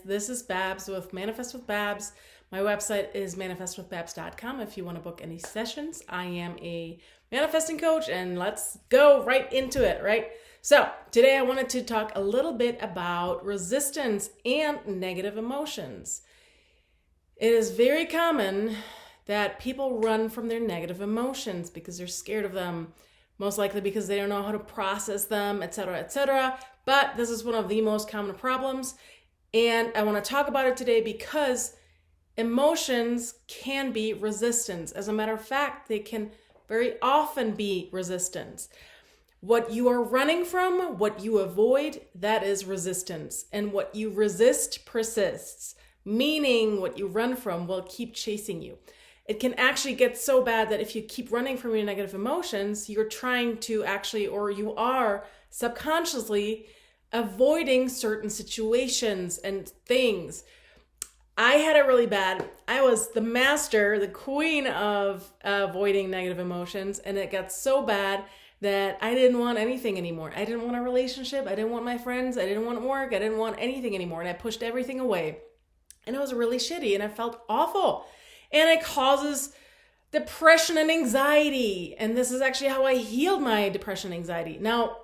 This is Babs with Manifest with Babs. My website is manifestwithbabs.com if you want to book any sessions. I am a manifesting coach, and let's go right into it, right? So today I wanted to talk a little bit about resistance and negative emotions. It is very common that people run from their negative emotions because they're scared of them, most likely because they don't know how to process them, etc., etc. But this is one of the most common problems, and I want to talk about it today because emotions can be resistance. As a matter of fact, they can very often be resistance. What you are running from, what you avoid, that is resistance. And what you resist persists, meaning what you run from will keep chasing you. It can actually get so bad that if you keep running from your negative emotions, you're trying to actually, or you are subconsciously avoiding certain situations and things. I had it really bad. I was the master, the queen of avoiding negative emotions, and it got so bad that I didn't want anything anymore. I didn't want a relationship. I didn't want my friends. I didn't want work. I didn't want anything anymore, and I pushed everything away. And it was really shitty, and I felt awful. And it causes depression and anxiety. And this is actually how I healed my depression and anxiety. Now,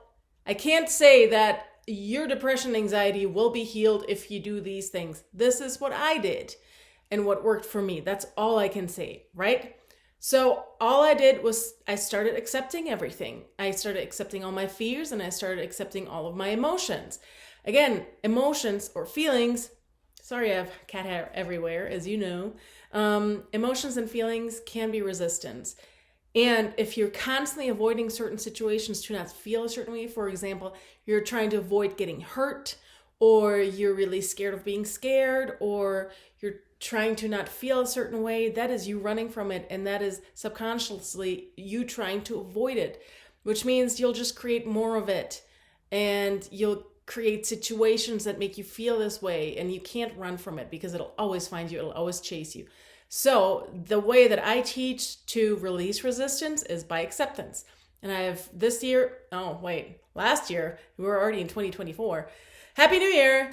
I can't say that your depression and anxiety will be healed if you do these things. This is what I did and what worked for me. That's all I can say, right? So all I did was I started accepting everything. I started accepting all my fears, and I started accepting all of my emotions. Again, emotions or feelings. Sorry, I have cat hair everywhere, as you know. Emotions and feelings can be resistance. And if you're constantly avoiding certain situations to not feel a certain way, for example, you're trying to avoid getting hurt, or you're really scared of being scared, or you're trying to not feel a certain way, that is you running from it, and that is subconsciously you trying to avoid it, which means you'll just create more of it, and you'll create situations that make you feel this way, and you can't run from it because it'll always find you, it'll always chase you. So the way that I teach to release resistance is by acceptance. And I have last year, we were already in 2024. Happy New Year.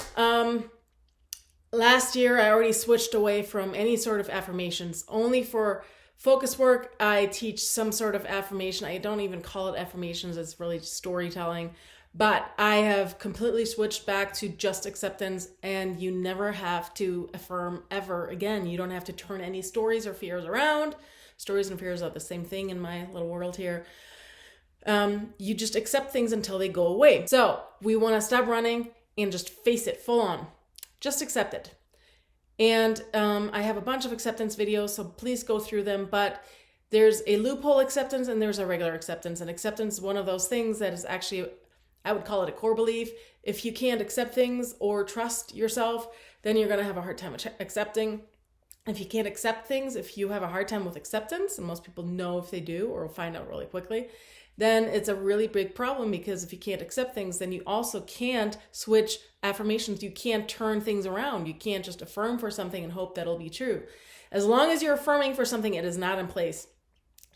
Last year, I already switched away from any sort of affirmations. Only for focus work, I teach some sort of affirmation. I don't even call it affirmations. It's really storytelling. But I have completely switched back to just acceptance, and you never have to affirm ever again. You don't have to turn any stories or fears around. Stories and fears are the same thing in my little world here. You just accept things until they go away. So we want to stop running and just face it full on. Just accept it. And I have a bunch of acceptance videos, so please go through them. But there's a loophole acceptance and there's a regular acceptance. And acceptance is one of those things that is actually, I would call it a core belief. If you can't accept things or trust yourself, then you're going to have a hard time accepting. If you can't accept things, if you have a hard time with acceptance, and most people know if they do or will find out really quickly, then it's a really big problem, because if you can't accept things, then you also can't switch affirmations. You can't turn things around. You can't just affirm for something and hope that'll be true. As long as you're affirming for something, it is not in place.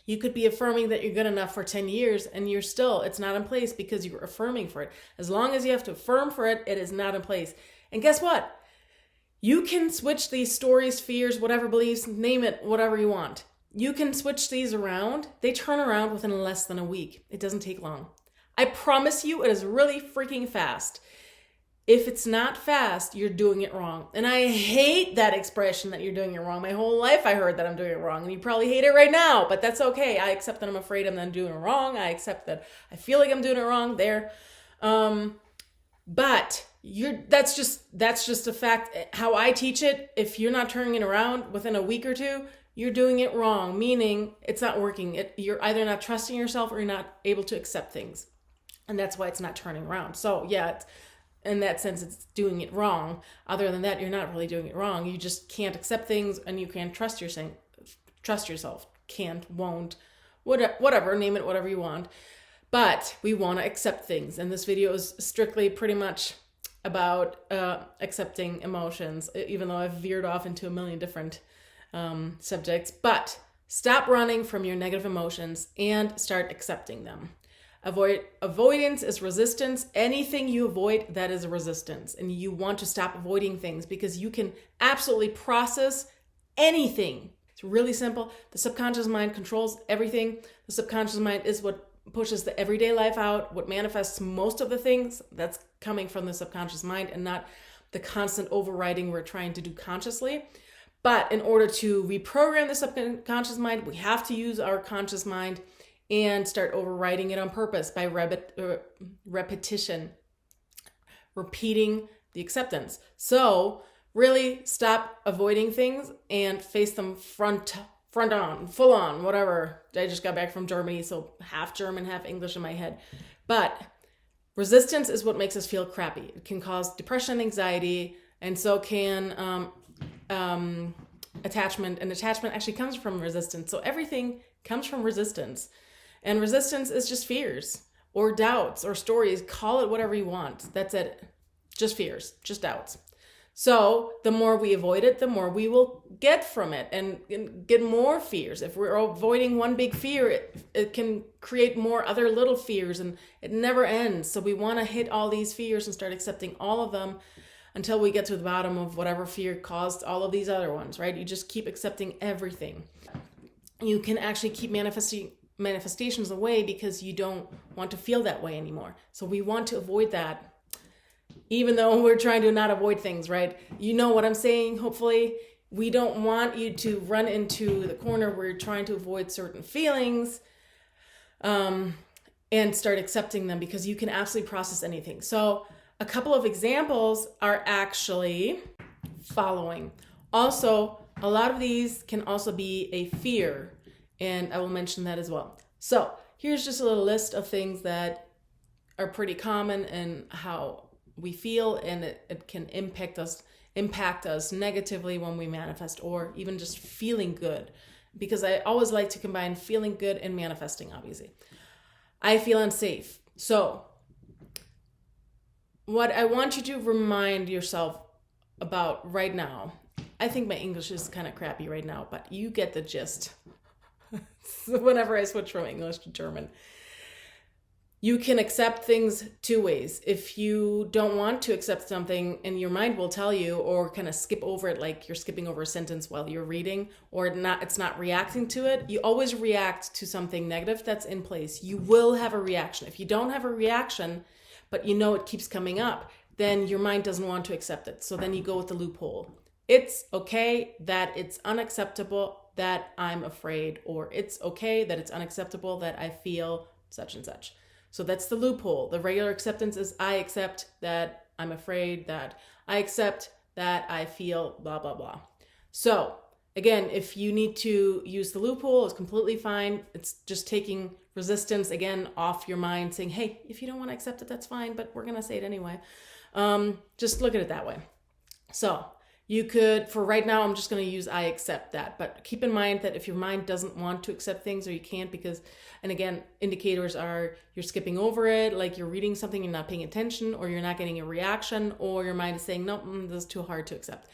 You could be affirming that you're good enough for 10 years and it's not in place because you're affirming for it. As long as you have to affirm for it, it is not in place. And guess what? You can switch these stories, fears, whatever beliefs, name it, whatever you want. You can switch these around. They turn around within less than a week. It doesn't take long. I promise you, it is really freaking fast. If it's not fast, you're doing it wrong. And I hate that expression that you're doing it wrong. My whole life I heard that I'm doing it wrong. And you probably hate it right now, but that's okay. I accept that I'm afraid I'm then doing it wrong. I accept that I feel like I'm doing it wrong there. But that's just a fact. How I teach it, if you're not turning it around within a week or two, you're doing it wrong, meaning it's not working. You're either not trusting yourself or you're not able to accept things. And that's why it's not turning around. So yeah, in that sense, it's doing it wrong. Other than that, you're not really doing it wrong. You just can't accept things, and you can't trust yourself. Can't, won't, whatever, name it whatever you want. But we want to accept things. And this video is strictly pretty much about accepting emotions, even though I've veered off into a million different subjects. But stop running from your negative emotions and start accepting them. Avoidance is resistance. Anything you avoid, that is a resistance. And you want to stop avoiding things because you can absolutely process anything. It's really simple. The subconscious mind controls everything. The subconscious mind is what pushes the everyday life out, what manifests most of the things. That's coming from the subconscious mind and not the constant overriding we're trying to do consciously. But in order to reprogram the subconscious mind, we have to use our conscious mind and start overriding it on purpose by repetition, repeating the acceptance. So really stop avoiding things and face them front on, full on, whatever. I just got back from Germany, so half German, half English in my head. But resistance is what makes us feel crappy. It can cause depression, anxiety, and so can attachment. And attachment actually comes from resistance. So everything comes from resistance. And resistance is just fears or doubts or stories. Call it whatever you want. That's it. Just fears, just doubts. So the more we avoid it, the more we will get from it and get more fears. If we're avoiding one big fear, it can create more other little fears and it never ends. So we want to hit all these fears and start accepting all of them until we get to the bottom of whatever fear caused all of these other ones, right? You just keep accepting everything. You can actually keep manifestations away because you don't want to feel that way anymore. So we want to avoid that, even though we're trying to not avoid things, right? You know what I'm saying, hopefully. We don't want you to run into the corner where you're trying to avoid certain feelings and start accepting them, because you can absolutely process anything. So a couple of examples are actually following. Also, a lot of these can also be a fear, and I will mention that as well. So here's just a little list of things that are pretty common and how we feel, and it can impact us negatively when we manifest, or even just feeling good, because I always like to combine feeling good and manifesting, obviously. I feel unsafe. So what I want you to remind yourself about right now, I think my English is kind of crappy right now, but you get the gist. So whenever I switch from English to German, you can accept things two ways. If you don't want to accept something and your mind will tell you, or kind of skip over it, like you're skipping over a sentence while you're reading, or it's not reacting to it, you always react to something negative that's in place. You will have a reaction. If you don't have a reaction, but you know it keeps coming up, then your mind doesn't want to accept it. So then you go with the loophole. It's okay that it's unacceptable that I'm afraid, or it's okay that it's unacceptable that I feel such and such. So that's the loophole. The regular acceptance is I accept that I'm afraid, that I accept that I feel blah, blah, blah. So again, if you need to use the loophole, it's completely fine. It's just taking resistance again off your mind, saying, hey, if you don't want to accept it, that's fine, but we're going to say it anyway. Just look at it that way. So you could, for right now, I'm just going to use I accept that. But keep in mind that if your mind doesn't want to accept things, or you can't because, and again, indicators are you're skipping over it, like you're reading something, you're not paying attention, or you're not getting a reaction, or your mind is saying, no, this is too hard to accept.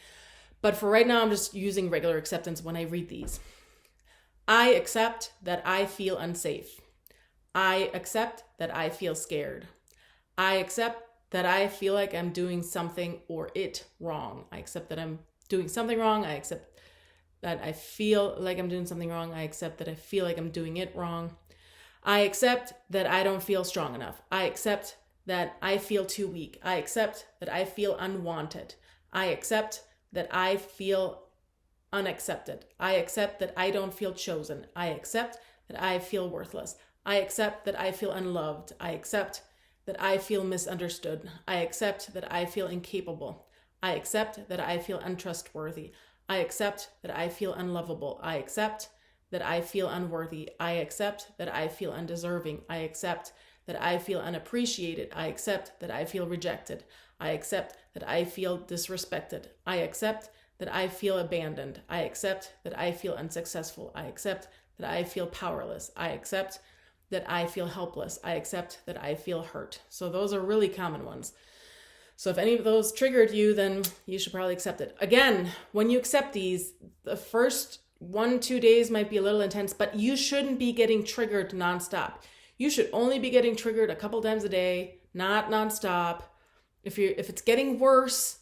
But for right now, I'm just using regular acceptance when I read these. I accept that I feel unsafe. I accept that I feel scared. I accept that I feel like I'm doing something or it wrong. I accept that I'm doing something wrong. I accept that I feel like I'm doing something wrong. I accept that I feel like I'm doing it wrong. I accept that I don't feel strong enough. I accept that I feel too weak. I accept that I feel unwanted. I accept that I feel unaccepted. I accept that I don't feel chosen. I accept that I feel worthless. I accept that I feel unloved. I accept that I feel misunderstood. I accept that I feel incapable. I accept that I feel untrustworthy. I accept that I feel unlovable. I accept that I feel unworthy. I accept that I feel undeserving. I accept that I feel unappreciated. I accept that I feel rejected. I accept that I feel disrespected. I accept that I feel abandoned. I accept that I feel unsuccessful. I accept that I feel powerless. I accept that I feel helpless. I accept that I feel hurt. So those are really common ones. So if any of those triggered you, then you should probably accept it. Again, when you accept these, the first 1-2 days might be a little intense, but you shouldn't be getting triggered nonstop. You should only be getting triggered a couple times a day, not nonstop. If it's getting worse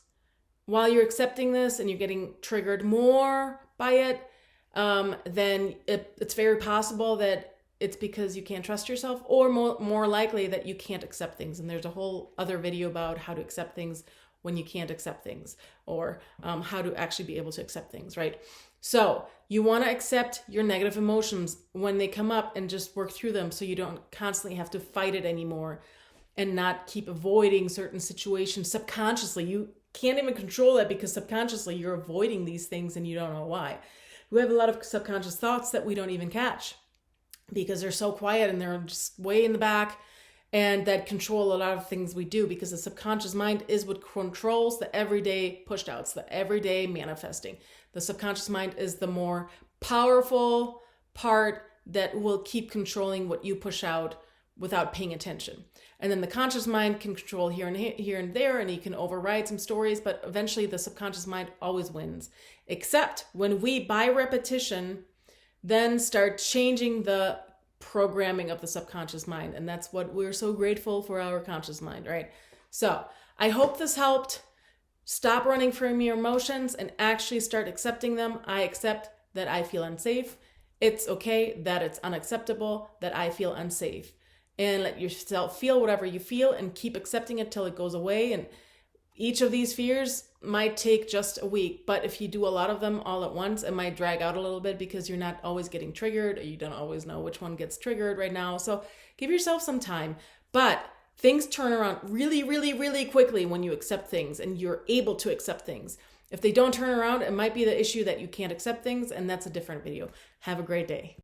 while you're accepting this and you're getting triggered more by it, then it's very possible that it's because you can't trust yourself, or more likely that you can't accept things. And there's a whole other video about how to accept things when you can't accept things, or how to actually be able to accept things, right? So you want to accept your negative emotions when they come up and just work through them, so you don't constantly have to fight it anymore and not keep avoiding certain situations subconsciously. You can't even control that, because subconsciously you're avoiding these things and you don't know why. We have a lot of subconscious thoughts that we don't even catch because they're so quiet and they're just way in the back, and that control a lot of things we do, because the subconscious mind is what controls the everyday pushed outs, the everyday manifesting. The subconscious mind is the more powerful part that will keep controlling what you push out without paying attention. And then the conscious mind can control here and there, and you can override some stories, but eventually the subconscious mind always wins. Except when we, by repetition, then start changing the programming of the subconscious mind. And that's what we're so grateful for, our conscious mind, right? So I hope this helped. Stop running from your emotions and actually start accepting them. I accept that I feel unsafe. It's okay that it's unacceptable that I feel unsafe. And let yourself feel whatever you feel and keep accepting it till it goes away. And each of these fears might take just a week, but if you do a lot of them all at once, it might drag out a little bit because you're not always getting triggered, or you don't always know which one gets triggered right now. So give yourself some time. But things turn around really, really, really quickly when you accept things and you're able to accept things. If they don't turn around, it might be the issue that you can't accept things, and that's a different video. Have a great day.